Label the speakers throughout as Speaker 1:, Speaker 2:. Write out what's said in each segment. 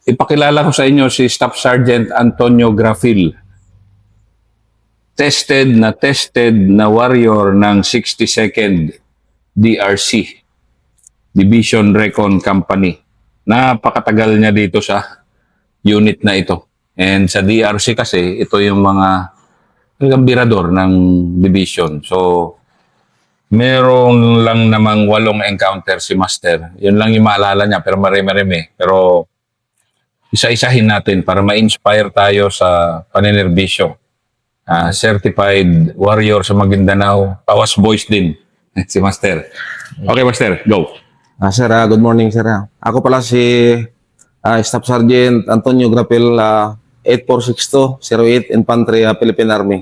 Speaker 1: Ipakilala ko sa inyo si Staff Sergeant Antonio Grafil. Tested na warrior ng 62nd DRC, Division Recon Company. Napakatagal niya dito sa unit na ito. And sa DRC kasi, ito yung mga gambirador ng division. So, meron lang namang 8 encounter si Master. Yun lang yung maalala niya, pero marami-marami. Pero isa-isahin natin para ma-inspire tayo sa paninerbisyo. Certified warrior sa Maguindanao, Tawas Boys din, si Master. Okay, Master, go.
Speaker 2: Sir, good morning, sir. Ako pala si Staff Sergeant Antonio Grapil, 846208 Infantry, Philippine Army.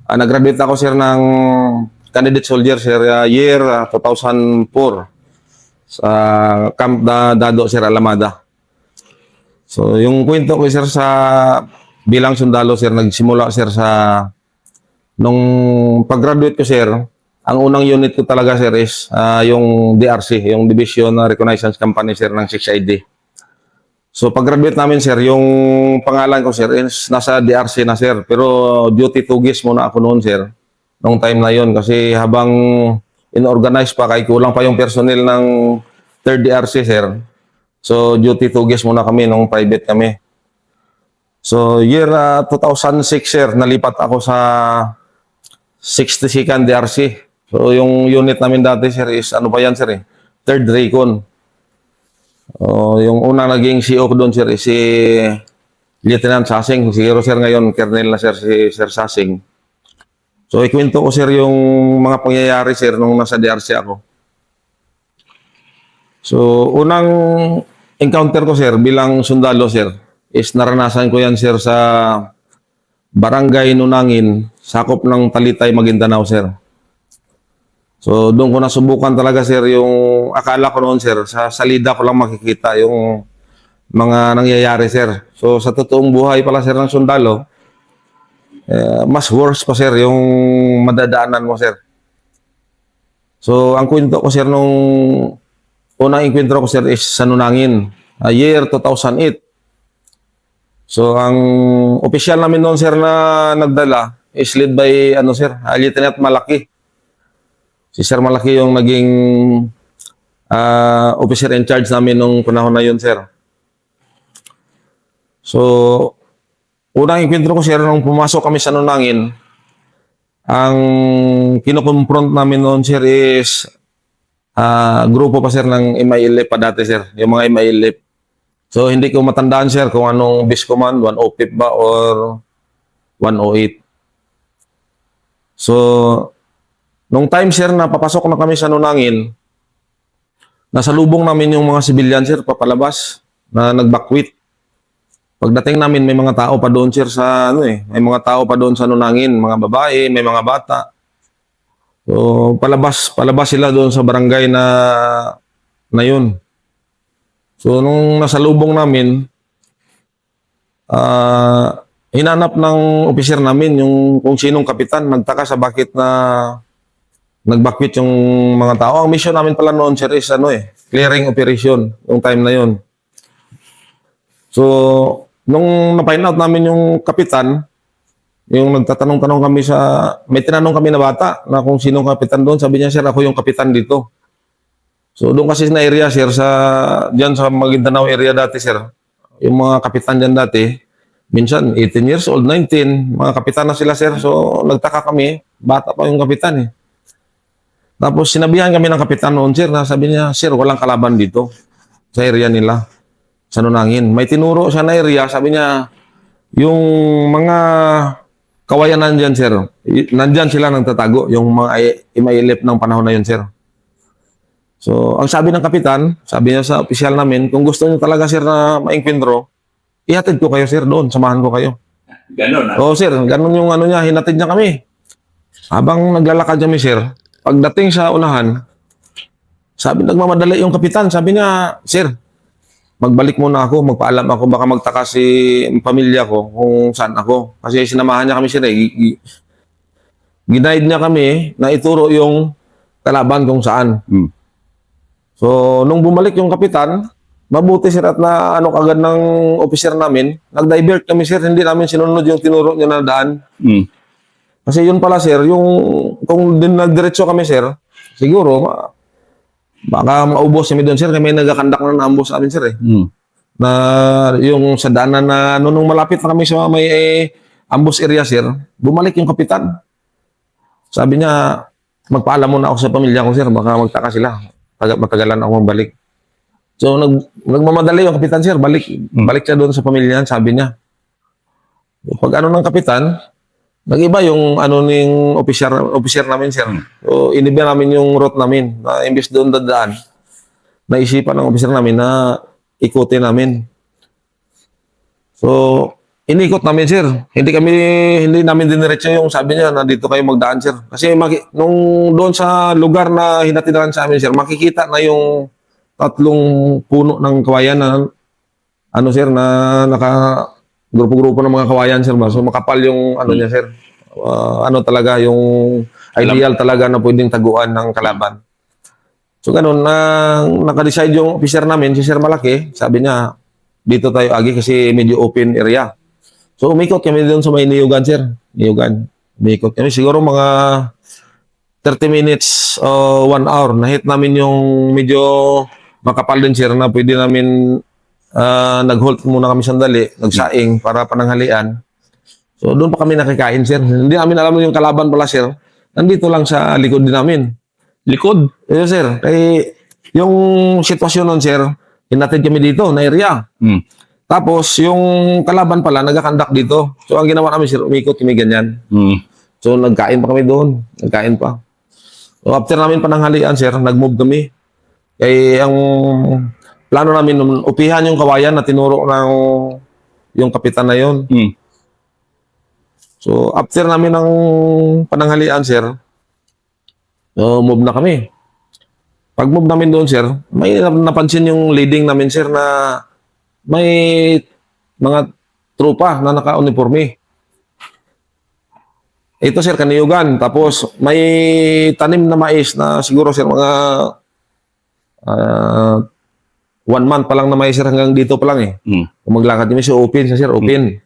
Speaker 2: Nag-graduate ako, sir, ng candidate soldier, sir, year 2004 sa Camp Dado, sir, Alamada. So, yung kwento ko, sir, sa bilang sundalo, sir, nagsimula, sir, nung pag-graduate ko, sir, ang unang unit ko talaga, sir, is yung DRC, yung Division Reconnaissance Company, sir, ng 6ID. So, pag-graduate namin, sir, yung pangalan ko, sir, is nasa DRC na, sir. Pero duty tugis muna ako noon, sir, nung time na yon. Kasi habang inorganize pa, kay kulang pa yung personnel ng 3rd DRC, sir. So, duty tugis muna kami nung private kami. So, year 2006, sir, nalipat ako sa 62nd DRC. So, yung unit namin dati, sir, is ano pa yan, sir, 3rd Recon. Yung unang naging CO ko doon, sir, is si Lieutenant Sasing. Siguro, sir, ngayon, Colonel na, sir, si Sir Sasing. So, ikwento ko, sir, yung mga pangyayari, sir, nung nasa DRC ako. So, unang encounter ko, sir, bilang sundalo, sir, is naranasan ko yan, sir, sa Barangay Nunangin, sakop ng Talitay, Maguindanao, sir. So, doon ko nasubukan talaga, sir, yung akala ko noon, sir, sa salida ko lang makikita yung mga nangyayari, sir. So, sa totoong buhay pala, sir, ng sundalo, mas worse pa, sir, yung madadaanan mo, sir. So, ang kwento ko, sir, nung unang enkwentro ko, sir, is sa Nunangin, year 2008. So, ang opisyal namin noon, sir, na nagdala is led by, sir, Lieutenant Malaki. Si Sir Malaki yung naging officer in charge namin nung panahon na yun, sir. So, unang enkwentro ko, sir, nung pumasok kami sa Nunangin, ang kinukonfront namin noon, sir, is grupo pa, sir, ng MILF pa dati, sir. Yung mga MILF. So, hindi ko matandaan, sir, kung anong base command, 105 ba or 108. So, nung time, sir, na papasok na kami sa Nunangin, nasa lubong namin yung mga civilian, sir, papalabas, na nagbakwit. Pagdating namin, may mga tao pa doon, sir, may mga tao pa doon sa Nunangin, mga babae, may mga bata. So, palabas sila doon sa barangay na yun. So, nung nasa lubong namin, hinanap ng officer namin yung kung sinong kapitan. Nagtaka sa bakit na nagbakwit yung mga tao. Ang mission namin pala noon, sir, is clearing operation yung time na yun. So, nung na-find out namin yung kapitan, yung nagtatanong-tanong kami may tinanong kami na bata na kung sinong kapitan doon. Sabi niya, sir, ako yung kapitan dito. So, doon kasi na area, sir, dyan sa Maguindanao area dati, sir, yung mga kapitan dyan dati, minsan 18 years old, 19, mga kapitan na sila, sir. So, nagtaka kami, bata pa yung kapitan, Tapos, sinabihan kami ng kapitan noon, sir, na sabi niya, sir, walang kalaban dito sa area nila, sa Nunangin. May tinuro siya na area, sabi niya, yung mga kawayan nandyan, sir, nandyan sila nagtatago, yung mga MILF ng panahon na yun, sir. So, ang sabi ng kapitan, sabi niya sa opisyal namin, kung gusto niyo talaga, sir, na maengkwentro, ihatid ko kayo, sir, doon. Samahan ko kayo.
Speaker 1: Ganon,
Speaker 2: Oo, sir. Ganon yung niya. Hinatid niya kami. Habang naglalakad kami, sir, pagdating sa unahan, nagmamadali yung kapitan. Sabi niya, sir, magbalik muna ako, magpaalam ako, baka magtaka si pamilya ko kung saan ako. Kasi sinamahan niya kami, sir. Ginaid niya kami na ituro yung kalaban kung saan. So, nung bumalik yung kapitan, mabuti sir at na ano kagad ng officer namin, nag-divert kami sir, hindi namin sinunod yung tinuro niya na daan.
Speaker 1: Mm.
Speaker 2: Kasi yun pala sir, yung kung din nagdiretso kami sir, siguro baka maubos kami doon sir, kami nagakandak na naambos sa amin sir eh.
Speaker 1: Mm.
Speaker 2: Na yung sa daanan na ano, nung malapit na kami sa may ambush area sir, bumalik yung kapitan. Sabi niya, magpaalam muna ako sa pamilya ko sir, baka magtaka sila. Matagalan ako magbalik. So nagmamadali yung kapitan sir, balik siya doon sa pamilya, sabi niya. Pag ano ng kapitan, nag-iba yung ano ning officer namin sir. So iniba namin yung route namin, na imbes doon dadaan. Naisipan ng officer namin na ikutin namin. So inikot namin sir. Hindi namin diniretso yung sabi niya na dito kayo magdaan sir. Kasi nung doon sa lugar na hinatiran sa amin sir, makikita na yung tatlong puno ng kawayan na ano sir na naka grupo-grupo ng mga kawayan sir ba. So makapal yung ano niya sir. Ano talaga yung ideal talaga na pwedeng taguan ng kalaban. So ganun na naka-decide yung officer namin si Sir Malaki, sabi niya dito tayo agi kasi medyo open area. So umikot kami doon sa may Niyugan sir. Niyugan. Umikot kami siguro mga 30 minutes o 1 hour. Na-hit namin yung medyo makapal din sir na pwede namin nag-halt muna kami sandali, nagsaing para pananghalian. So doon pa kami nakikain sir. Hindi namin alam yung kalaban pala sir. Nandito lang sa likod din namin.
Speaker 1: Likod?
Speaker 2: Yes sir. Kaya yung sitwasyon nun sir, hinatid kami dito na area.
Speaker 1: Mm.
Speaker 2: Tapos yung kalaban pala nagakandak dito. So ang ginawa namin sir, umikot kami ganyan.
Speaker 1: Mm.
Speaker 2: So nagkain pa kami doon. Nagkain pa. So after namin pananghalian sir, nag-move kami. Kaya ang plano namin nung upihan yung kawayan na tinuro ng yung kapitan na yon.
Speaker 1: Mm.
Speaker 2: So after namin ng pananghalian sir, move na kami. Pag move namin doon sir, may napansin yung leading namin sir na may mga tropa na naka-uniforme. Ito sir, kaniyugan. Tapos may tanim na mais na siguro sir mga 1 month pa lang na mais sir hanggang dito pa lang eh.
Speaker 1: Mm.
Speaker 2: Kung maglakad kami sa open sir, open.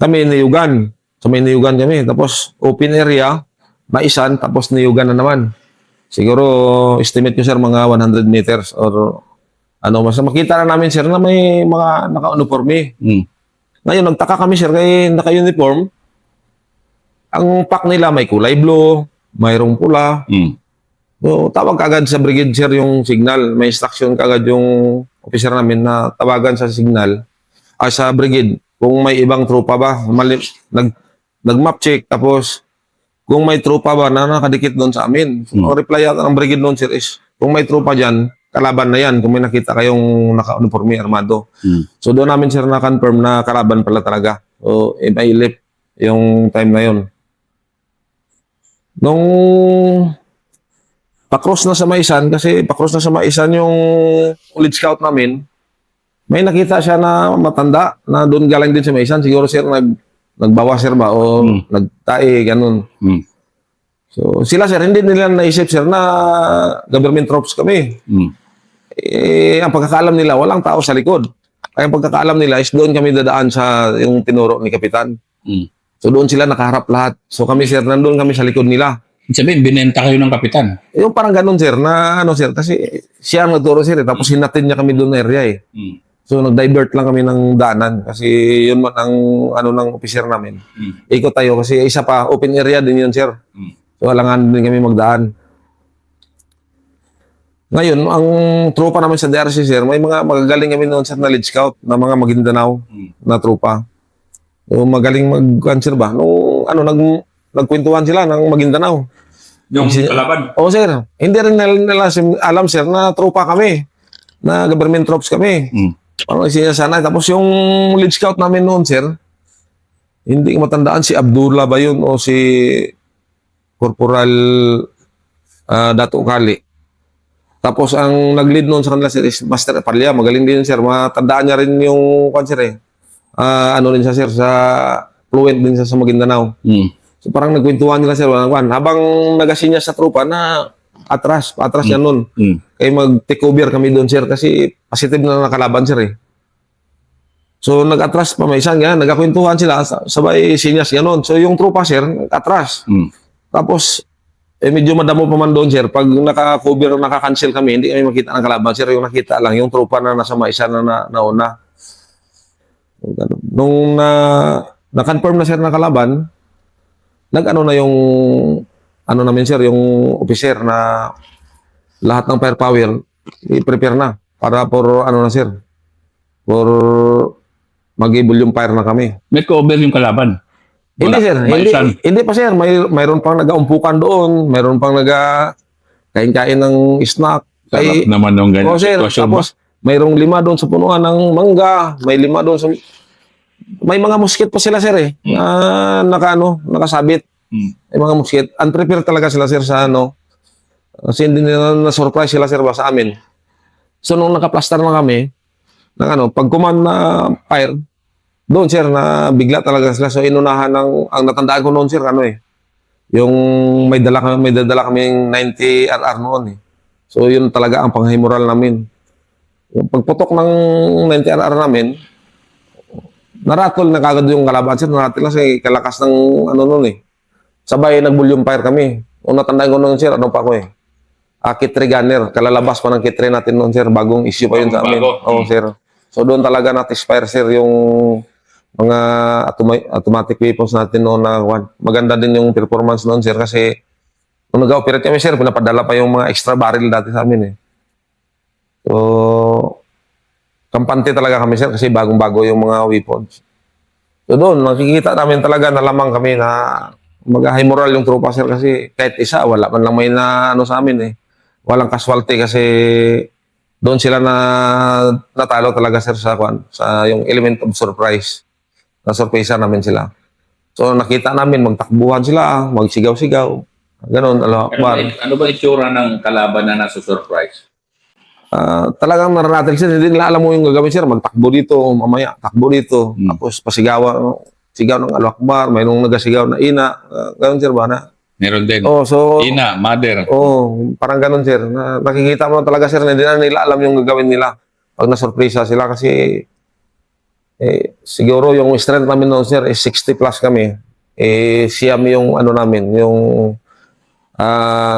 Speaker 2: Kami niyugan. So may niyugan kami. Tapos open area, maisan, tapos niyugan na naman. Siguro estimate ko sir mga 100 meters or ano, mas makita na namin sir na may mga naka-uniforme.
Speaker 1: Mm.
Speaker 2: Ngayon, nagtaka kami sir kay naka-uniform. Ang pack nila may kulay blue, mayroong pula.
Speaker 1: Mm.
Speaker 2: So, tawag kagad sa brigade sir yung signal. May instruction kagad yung officer namin na tawagan sa signal sa brigade kung may ibang tropa ba. Nag-map check tapos kung may tropa ba na nakadikit doon sa amin. So, reply yata ng brigade noon sir is kung may tropa dyan, kalaban na yan. Kung may nakita kayong naka-uniforme armado.
Speaker 1: Mm.
Speaker 2: So doon namin sir na-confirm na kalaban pala talaga. So ipailip yung time na yun. Nung pakross na sa Maisan, kasi pakross na sa Maisan yung ulit scout namin, may nakita siya na matanda na doon galing din sa Maisan. Siguro sir nagbawa sir ba o nagtae, ganun.
Speaker 1: Mm.
Speaker 2: So sila sir, hindi nila naisip sir na government troops kami.
Speaker 1: Mm.
Speaker 2: Ang pagkakaalam nila, walang tao sa likod. Kaya ang pagkakaalam nila is doon kami dadaan sa yung tinuro ni Kapitan.
Speaker 1: Mm.
Speaker 2: So doon sila nakaharap lahat. So kami sir, nandun kami sa likod nila.
Speaker 1: Sabihin, binenta kayo ng kapitan.
Speaker 2: Yung parang ganun sir, na ano sir, kasi siya ang nagturo sir, tapos hinatid niya kami doon na area eh.
Speaker 1: Mm.
Speaker 2: So nag-divert lang kami ng daanan kasi yun man ang ano ng officer namin. Ikot tayo kasi isa pa, open area din yun sir.
Speaker 1: Mm.
Speaker 2: So alangan din kami magdaan. Ngayon, ang tropa naman sa DRC sir, may mga magagaling kami noon sir na lead scout na mga Maguindanao na tropa. So magaling mag-cancer ba? Nung ano, nagkwentuhan sila ng Maguindanao.
Speaker 1: Yung kalaban?
Speaker 2: Oo sir, hindi rin nila alam sir na tropa kami, na government troops kami.
Speaker 1: Mm.
Speaker 2: Parang sinasanay. Tapos yung lead scout namin noon sir, hindi ko matandaan si Abdullah ba yun o si Corporal Dato Kali. Tapos ang nag-lead noon sa kanila sir is Master Palya. Magaling din sir. Matandaan niya rin yung sir eh. Ano rin siya sir, sa fluent din siya sa Maguindanao.
Speaker 1: Mm.
Speaker 2: So parang nagkwentuhan nila sir, habang nagasin niya sa tropa na Atras yan nun. Kaya mag-take over kami doon, sir, kasi positive na nakalaban, sir, eh. So, nag-atras pa, may isang yan, nagkakwentuhan sila, sabay sinyas gano'n. So, yung tropa, sir, atras. Tapos, medyo madamo pa man doon, sir. Pag naka-cover, naka-cancel kami, hindi kami makita ng kalaban, sir. Yung nakita lang, yung tropa na nasa maisa na nauna. Nung na-confirm na, sir, na kalaban, nag-ano na yung, ano namin, sir, yung officer na lahat ng firepower, i-prepare na para for, ano na, sir, for mag-able yung fire na kami.
Speaker 1: May cover yung kalaban.
Speaker 2: Hindi, sir.
Speaker 1: Maisan.
Speaker 2: Hindi pa, sir. Mayroon pang nag-aumpukan doon. Mayroon pang kain-kain ng snack.
Speaker 1: Sarap naman ng ganyan
Speaker 2: sir.
Speaker 1: sitwasyon.
Speaker 2: Tapos, mayroong 5 doon sa punuan ng mangga. May 5 doon sa... May mga musket pa sila, sir, eh. Na nakasabit. May mga musket. Unprepared talaga sila, sir, sa ano. Kasi hindi nila na-surprise sila, sir, ba sa amin. So, nung nakaplastar na kami, pag command na fire, doon, sir, na bigla talaga sila. So, inunahan ang natandaan ko noon, sir, yung may dadala kaming 90 RR noon, eh. So, yun talaga ang panghimural namin. Yung pagputok ng 90 RR namin, naratol na kagad yung kalaban, sir. Naratol kasi kalakas ng noon, eh. Sabay, nag-volume fire kami. Kung natandaan ko noon, sir, pa ako, eh. Kit-3 gunner. Kalalabas pa ng kit-3 natin noon, sir. Bagong issue pa yun sa amin. Oo, sir. So, doon talaga na-expire, sir, yung mga automatic weapons natin noon na maganda din yung performance noon, sir, kasi nung nag-operate kami, sir, pinapadala pa yung mga extra barrel dati sa amin, eh. So, kampante talaga kami, sir, kasi bagong-bago yung mga weapons. So, doon, nakikita namin talaga na lamang kami na mag-high moral yung tropa, sir, kasi kahit isa, wala man lang may sa amin, eh. Walang casualty kasi doon sila natalo talaga, sir, sa yung element of surprise. Na-surpresa namin sila. So, nakita namin, magtakbuhan sila, magsigaw-sigaw. Ganon, Allah Akbar.
Speaker 1: Ano ba itsura ng kalaban na nasa-surprise?
Speaker 2: Talagang naranatil, sir. Hindi nila alam mo yung gagawin, sir. Magtakbo dito, mamaya, takbo dito. Tapos, sigaw ng Allah Akbar. Mayroong nagasigaw na ina. Ganon, sir, ba na?
Speaker 1: Meron din.
Speaker 2: So,
Speaker 1: Ina, mother.
Speaker 2: parang ganon, sir. Nakikita mo na talaga, sir, na hindi na nila alam yung gagawin nila. Pag nasurpresa sila kasi siguro yung strength namin noon, sir, is 60 plus kami. Siyam yung namin, yung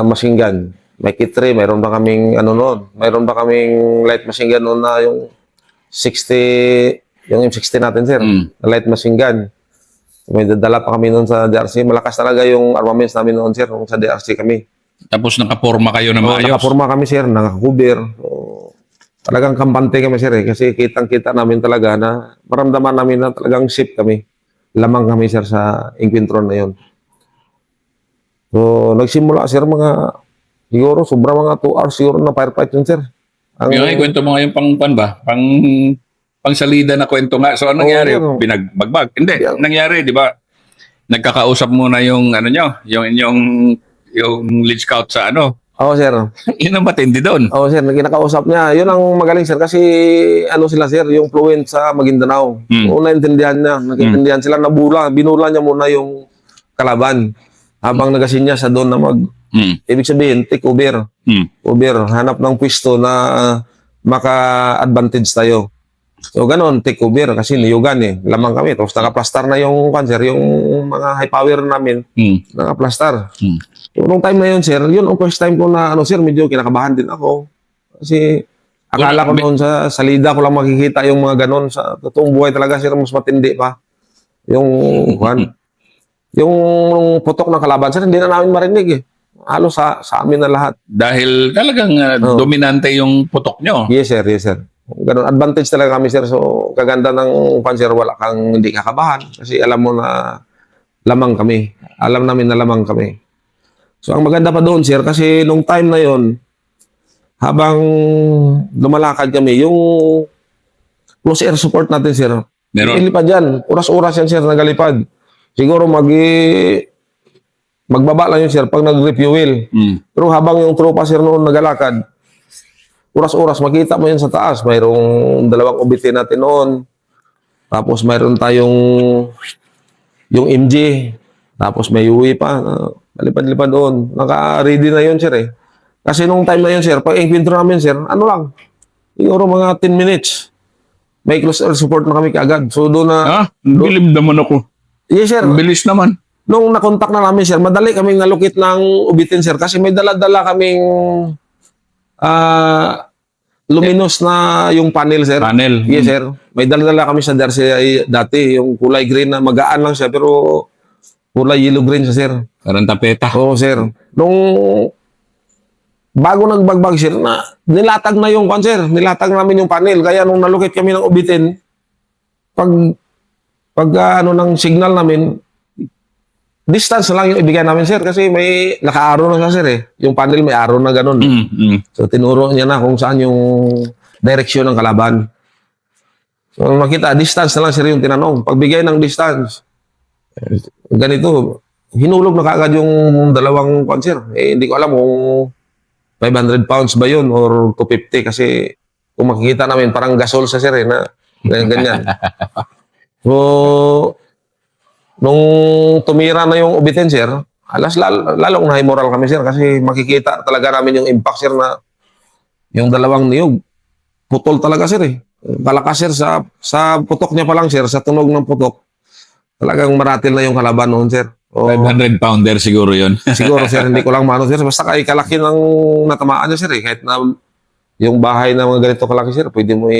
Speaker 2: machine gun. May kit-3, mayroon pa kaming noon. Mayroon pa kaming light machine gun noon na yung 60, yung M60 natin, sir. Na light machine gun. May dadala pa kami noon sa DRC. Malakas talaga yung armaments namin noon, sir, nung sa DRC kami.
Speaker 1: Tapos nakaporma kayo na maayos.
Speaker 2: Nakaporma kami, sir, nakakuber. Talagang kampante kami, sir, eh, kasi kitang-kita namin talaga na maramdaman namin na talagang safe kami. Lamang kami, sir, sa enkwentro na yun. So, nagsimula, sir, siguro, sobra mga 2 hours siguro na firefight yun, sir.
Speaker 1: Yung kwento mo ngayon pang salida na kwento nga. So, anong nangyari? Binagbagbag? Hindi, nangyari, di ba? Nagkakausap muna yung, yung lead scout sa
Speaker 2: Oo, sir.
Speaker 1: Yun ang matindi doon.
Speaker 2: Oo, sir. Kinakausap niya. Yun ang magaling, sir. Kasi sila, sir, yung fluent sa Maguindanao. Kung naintindihan niya, nakiintindihan sila, binula niya muna yung kalaban. Habang nagasinya sa doon na ibig sabihin, take over. Over. Hanap ng pwesto na maka-advantage tayo. So, ganun, take over. Kasi niyugan, eh. Lamang kami. Tapos nakaplastar na yung cancer, yung mga high power namin. Nakaplastar. So, nung time na yun, sir, yun ang first time ko na, sir, medyo kinakabahan din ako. Kasi, akala ko noon sa salida ko lang makikita yung mga ganon. Sa totoong buhay talaga, sir, mas matindi pa. Yung putok ng kalaban, sir, hindi na namin marinig, eh. Halos sa amin na lahat.
Speaker 1: Dahil talagang dominante yung putok nyo.
Speaker 2: Yes, sir, yes, sir. Ganon, advantage talaga kami, sir. So, kaganda ng sir, wala kang hindi kakabahan. Kasi alam mo na lamang kami. Alam namin na lamang kami. So, ang maganda pa doon, sir, kasi nung time na yon, habang lumalakad kami, yung close air support natin, sir,
Speaker 1: meron.
Speaker 2: Ilipad yan. Oras-oras yan, sir, nagalipad. Siguro magbaba lang yun, sir, pag nag-refuel. Pero habang yung tropa, sir, noon nagalakad, oras-oras, makita mo yan sa taas. Mayroong 2 OBT natin noon. Tapos mayroon tayong yung MG. Tapos may UE pa. Lipad-lipad doon. Naka-ready na yun, sir, eh. Kasi nung time na yun, sir, pag enkwentro namin, sir, ano lang, siguro mga 10 minutes. May close air support na kami kaagad. So doon na,
Speaker 1: Bilib naman ako.
Speaker 2: yes, sir.
Speaker 1: Ang bilis naman.
Speaker 2: Nung nakontak na namin, sir, madali kaming nalukit ng ubitin, sir, kasi may dala-dala kaming luminous na yung panel, sir.
Speaker 1: Panel.
Speaker 2: Yes, sir. May dala-dala kami sa Darcy dati, yung kulay green na magaan lang siya, pero kulay yellow-green siya, sir.
Speaker 1: Parang tapeta.
Speaker 2: Oo, sir. Nung bago nagbagbag, sir, na nilatag na yung pan, sir. Nilatag namin yung panel. Kaya nung nalukit kami ng ubitin, pag ano ng signal namin, distance na lang yung ibigay namin, sir, kasi may naka-arrow na siya, sir, eh. Yung panel may arrow na ganun. So, tinuro niya na kung saan yung direksyon ng kalaban. So, makita, distance na lang, sir, yung tinanong. Pagbigay ng distance, ganito, hinulog na kaagad yung dalawang kwan, sir. Eh, hindi ko alam kung 500 pounds ba yun or 250 kasi kung makikita namin, parang gasol sa, sir, eh, na ganyan. So, nung tumira na yung ubitin, sir, lalong na-moral kami, sir, kasi makikita talaga namin yung impact, sir, na yung dalawang niyog, putol talaga, sir, eh. Kalakas, sir, sa putok niya pa lang, sir, sa tunog ng putok, talagang maratil na yung kalaban noon, sir. O,
Speaker 1: 500 pounder siguro yon.
Speaker 2: siguro, sir, hindi ko lang mano, sir, basta kay kalaki ng natamaan niya, sir, eh. Kahit na yung bahay na mga ganito kalaki, sir, pwede mo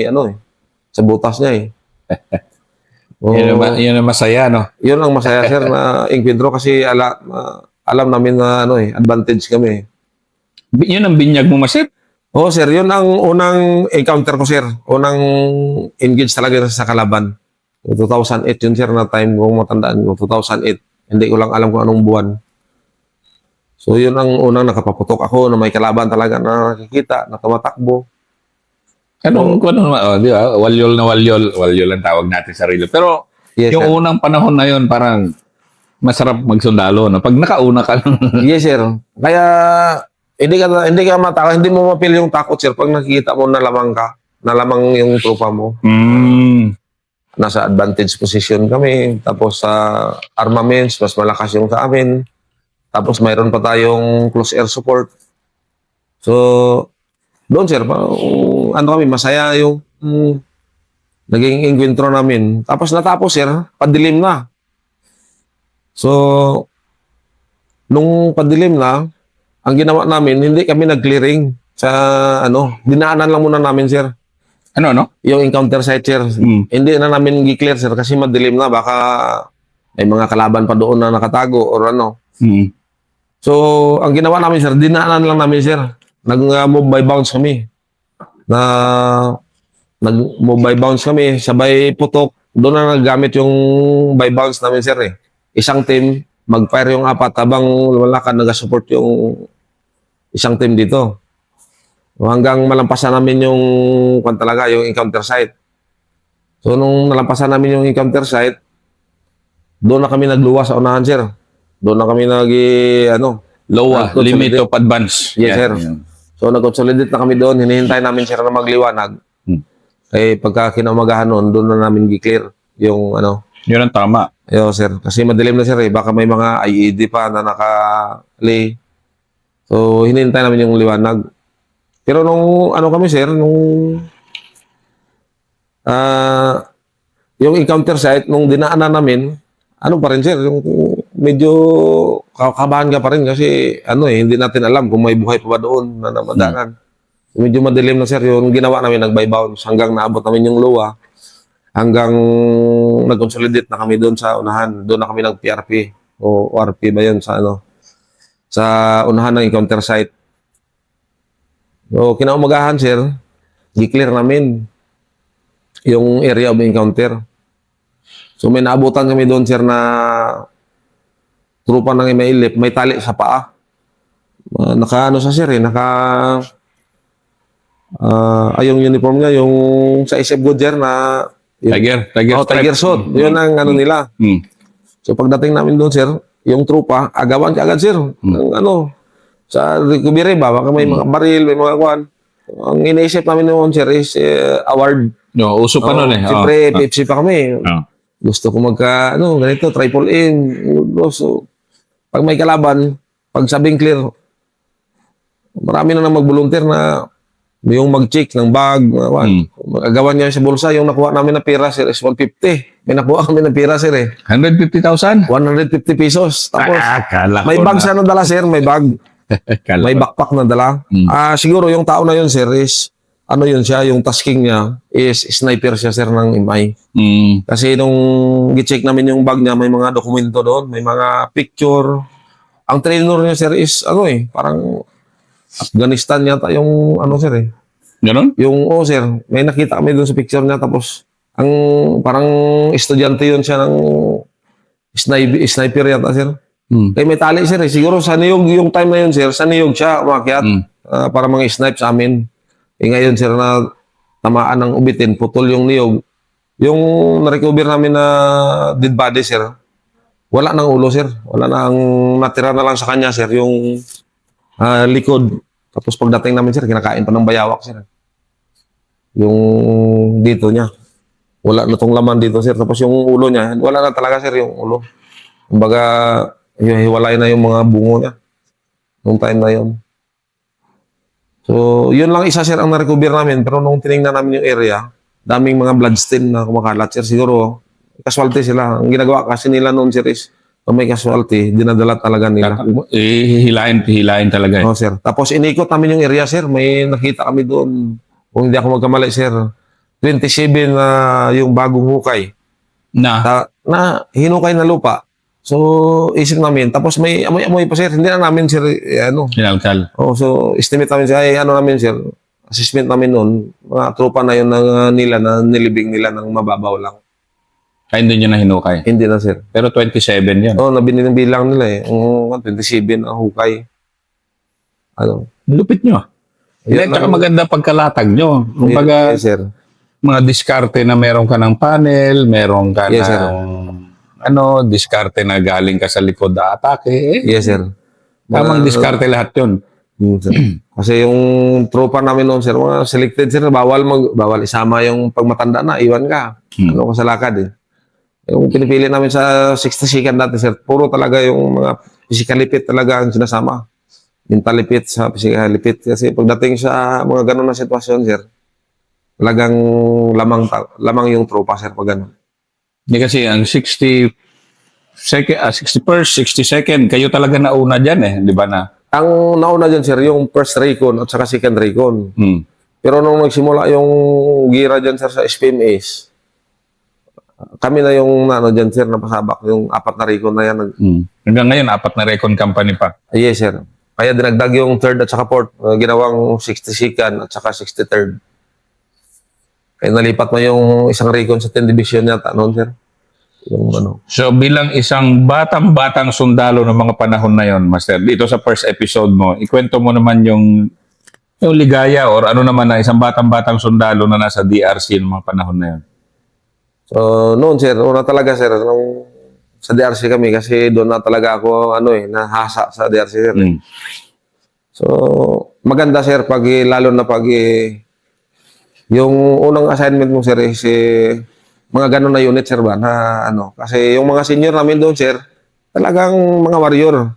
Speaker 2: sa butas niya, eh. O,
Speaker 1: Yun ang masaya, no?
Speaker 2: yun ang masaya, sir, na enkwentro kasi alam namin na advantage kami.
Speaker 1: Yun ang binyag mo, Masip.
Speaker 2: Oo, sir, yun ang unang encounter ko, sir. Unang engage talaga sa kalaban. 2008 yun, sir, na time kung matandaan ko. 2008. Hindi ko lang alam kung anong buwan. So, yun ang unang nakapaputok ako na may kalaban talaga na nakikita, na tumatakbo.
Speaker 1: Anong, di ba? Walyol na walyol. Walyol ang tawag natin sa relo. Pero,
Speaker 2: Yes,
Speaker 1: yung
Speaker 2: sir.
Speaker 1: unang panahon na yun, parang masarap magsundalo. No? Pag nakauna ka,
Speaker 2: Yes, sir. Kaya, hindi ka matakot, hindi mo mapil yung takot, sir, pag nakikita mo na lamang yung tropa mo. Nasa advantage position kami. Tapos sa armaments, mas malakas yung sa amin. Tapos mayroon pa tayong close air support. So, doon, sir, kami, masaya yung naging enkwentro namin. Tapos natapos, sir, padilim na. So, nung padilim na, ang ginawa namin, hindi kami nag-clearing sa dinaanan lang muna namin, sir.
Speaker 1: ano?
Speaker 2: Yung encounter site, sir. Hindi na namin gi-clear, sir, kasi madilim na. Baka may mga kalaban pa doon na nakatago or ano. So, ang ginawa namin, sir, dinaanan lang namin, sir. Nag-move by bounce kami. Nag-move by bounce kami. Sabay putok. Doon na naggamit yung by bounce namin, sir, eh. Isang team, mag-fire yung apat habang lumalakad, nag-support yung isang team dito. Hanggang malampasan namin yung yung encounter site. So, nung nalampasan namin yung encounter site, doon na kami nagluwa sa unahan, sir. Doon na kami
Speaker 1: Lowa, limit of advance.
Speaker 2: Yes, sir.
Speaker 1: Yan.
Speaker 2: So, nag-consolidate na kami doon. Hinihintay namin, sir, na magliwanag. Eh, pagka kinaumagahan noon, doon na namin gi-clear yung
Speaker 1: Yun ang tama.
Speaker 2: Yo, sir. Kasi madilim na, sir, eh. Baka may mga IED pa na naka-lay. So, hinihintay namin yung liwanag. Pero nung kami, sir, yung encounter site, nung dinaanan namin, pa rin, sir, yung medyo kakabahan ka pa rin kasi hindi natin alam kung may buhay pa ba doon na namadaanan. Medyo madilim na, sir, yung ginawa namin, nag-by bounce hanggang naabot namin yung luwa, hanggang nag-consolidate na kami doon sa unahan. Doon na kami nag-PRP o ORP ba yun sa unahan ng encounter site. So, kinaumagahan, sir, i-clear namin yung area of encounter. So, may naabutan kami doon, sir, na trupa ng MILF, may tali sa paa. Sa sir, yung uniform niya, yung sa SF Goodyear na Tiger suit. Yun ang nila. So, pagdating namin doon, sir, yung trupa, agawan ka agad, sir. Sa recovery ba? Baka may mga baril, may mga kuhan. Ang iniisip namin noon, sir, is award.
Speaker 1: No, uso pa noon eh.
Speaker 2: Siyempre, Pepsi pa kami. Gusto ko ganito, triple in. So, pag may kalaban, pag sabing clear, Marami na mag-volunteer na yung mag-check ng bag, magawa niya sa bulsa, yung nakuha namin na pera, sir, is 150. May nakuha kami na pera, sir,
Speaker 1: 150,000?
Speaker 2: 150 pesos. Tapos,
Speaker 1: Akala
Speaker 2: may
Speaker 1: ko
Speaker 2: bag
Speaker 1: na.
Speaker 2: siya na dala, sir, may bag.
Speaker 1: Akala
Speaker 2: May
Speaker 1: ko.
Speaker 2: backpack na dala. Siguro yung tao na yun, sir, is, ano yun siya, yung tasking niya is sniper siya, sir, ng MI. Kasi nung gi-check namin yung bag niya, may mga dokumento doon, may mga picture. Ang trainer niya, sir, is, parang Afghanistan yata yung, sir,
Speaker 1: Ganon?
Speaker 2: Yung, sir, may nakita kami doon sa picture niya, tapos, ang parang estudyante yun siya ng sniper yata, sir. Kaya may tali, sir, siguro sa niyog, yung time na yun, sir, sa niyog siya umakyat para mga snipe sa amin. Ngayon, sir, na tamaan ng ubitin, putol yung niyog. Yung na-recover namin na dead body, sir, wala nang ulo, sir. Wala nang natira na lang sa kanya, sir, yung likod. Tapos pagdating namin, sir, kinakain pa ng bayawak, sir. Yung dito niya. Wala na tong laman dito, sir. Tapos yung ulo niya, wala na talaga, sir, yung ulo. Kumbaga, hiwalay na yung mga bungo niya. Nung time na yun. So, yun lang isa, sir, ang na-recover namin. Pero nung tinignan namin yung area, daming mga bloodstain na kumakalat, sir. Siguro, casualty sila. Ang ginagawa kasi nila noon, sir, is kung may casualty, dinadala talaga nila.
Speaker 1: Hihilain talaga.
Speaker 2: Oh, sir. Tapos inikot namin yung area, sir. May nakita kami doon. Kung hindi ako magkamali, sir. 27 na yung bagong hukay. Na hinukay na lupa. So, isip namin. Tapos may amoy-amoy pa, sir. Hindi na namin, sir,
Speaker 1: Kinalkal.
Speaker 2: Oh, so, estimate namin, sir. Namin, sir. Assessment namin noon. Mga tropa na yun nila na nilibing nila ng mababaw lang.
Speaker 1: Kaya hindi nyo na hinukay.
Speaker 2: Hindi na, sir.
Speaker 1: Pero 27 yan.
Speaker 2: Oh, bilang nila eh. 27 ang hukay.
Speaker 1: Lupit nyo. Hindi,
Speaker 2: Yun
Speaker 1: tsaka
Speaker 2: lang.
Speaker 1: maganda pagkalatag nyo. Kumbaga,
Speaker 2: Yes, sir.
Speaker 1: mga diskarte na meron ka ng panel, meron ka
Speaker 2: Yes, sir.
Speaker 1: diskarte na galing ka sa likod na atake.
Speaker 2: Yes, sir.
Speaker 1: Tamang diskarte lahat yun.
Speaker 2: Sir. Kasi yung tropa namin noon, sir, mga selected, sir, bawal isama yung pagmatanda na, iwan ka. Ano ko sa lakad eh. Yung pinipili namin sa 60 second dati, sir, puro talaga yung mga physical lipit talaga ang sinasama. Mental lipit sa physical lipit. Kasi pagdating sa mga ganun na sitwasyon, sir, talagang lamang yung tropa, sir, pag ganun.
Speaker 1: Hindi kasi ang 60 first, 60 second, kayo talaga nauna dyan eh, di ba na?
Speaker 2: Ang nauna dyan, sir, yung first recon at saka second recon. Pero nung nagsimula yung gira dyan, sir, sa SPMS, kami na yung dyan, sir, napasabak. Yung 4 na recon na yan.
Speaker 1: Hanggang ngayon, 4 na recon company pa.
Speaker 2: Yes, sir. Kaya dinagdag yung 3rd at saka 4th. Ginawang 62nd at saka 63rd. Kaya nalipat mo yung isang recon sa 10 division yata noon, sir. Yung
Speaker 1: So bilang isang batang-batang sundalo ng mga panahon na yon, Master, dito sa first episode mo, ikwento mo naman yung ligaya or ano naman na isang batang-batang sundalo na nasa DRC ng mga panahon na yon.
Speaker 2: So, noon, sir, una talaga, sir, nung sa DRC kami, kasi doon na talaga ako, nahasa sa DRC, sir. So, maganda, sir, lalo na yung unang assignment mo, sir, is mga ganun na unit, sir, ba, na kasi yung mga senior namin doon, sir, talagang mga warrior.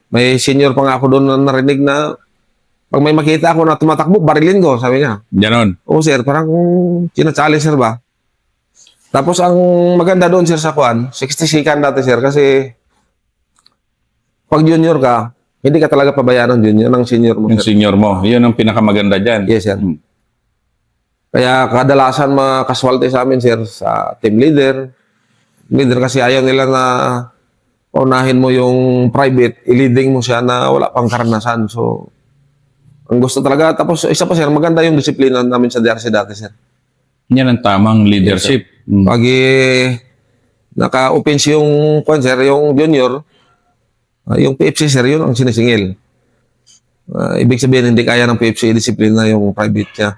Speaker 2: May senior pa nga ako doon na narinig na pag may makita ako na tumatakbo, barilin ko, sabi niya.
Speaker 1: Ganon.
Speaker 2: Oo, sir, parang challenge, sir, ba? Tapos ang maganda doon, sir, sa Kwan, 60 second dati, sir, kasi pag junior ka, hindi ka talaga pabayaan ng junior, ng senior mo,
Speaker 1: Yung
Speaker 2: sir.
Speaker 1: senior mo, yun ang pinakamaganda dyan.
Speaker 2: Yes, sir. Kaya kadalasan makaswalte sa amin, sir, sa team leader. Leader kasi ayaw nila na paunahin mo yung private, i-leading mo siya na wala pang karanasan. So, ang gusto talaga. Tapos, isa pa, sir, maganda yung disiplina namin sa DRC dati, sir.
Speaker 1: Yan ang tamang leadership.
Speaker 2: Pag naka-offense yung, sir, yung junior, yung PFC, sir, yun ang sinisingil. Ibig sabihin, hindi kaya ng PFC disiplina yung private niya.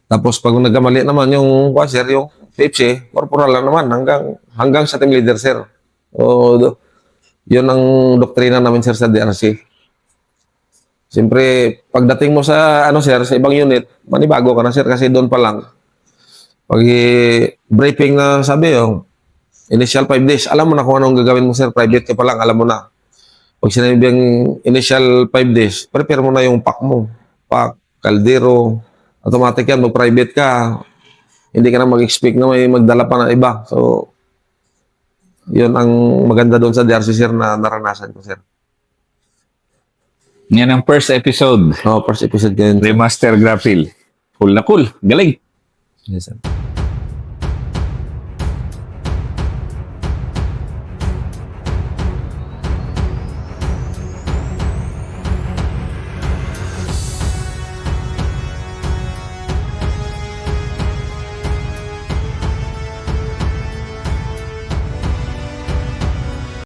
Speaker 2: Tapos pag nagkamali naman yung sir, yung PFC, corporal lang naman hanggang sa team leader, sir. O, yun ang doktrina namin, sir, sa DRC. Siyempre, pagdating mo sa sir, sa ibang unit, manibago ka na, sir, kasi doon pa lang. Pag briefing na sabi yung initial 5 days, alam mo na kung anong gagawin mo, sir. Private ka pa lang, alam mo na. Pag sinabing initial 5 days, prepare mo na yung pack mo. Pack, kaldero, automatic yan, mag-private ka. Hindi ka na mag-expect na may magdala pa ng iba. So, yun ang maganda doon sa DRC, sir, na naranasan ko, sir.
Speaker 1: Yan ang first episode.
Speaker 2: First episode ko yun.
Speaker 1: Remaster Graphill. Cool na cool. Galing.
Speaker 2: Yes, sir.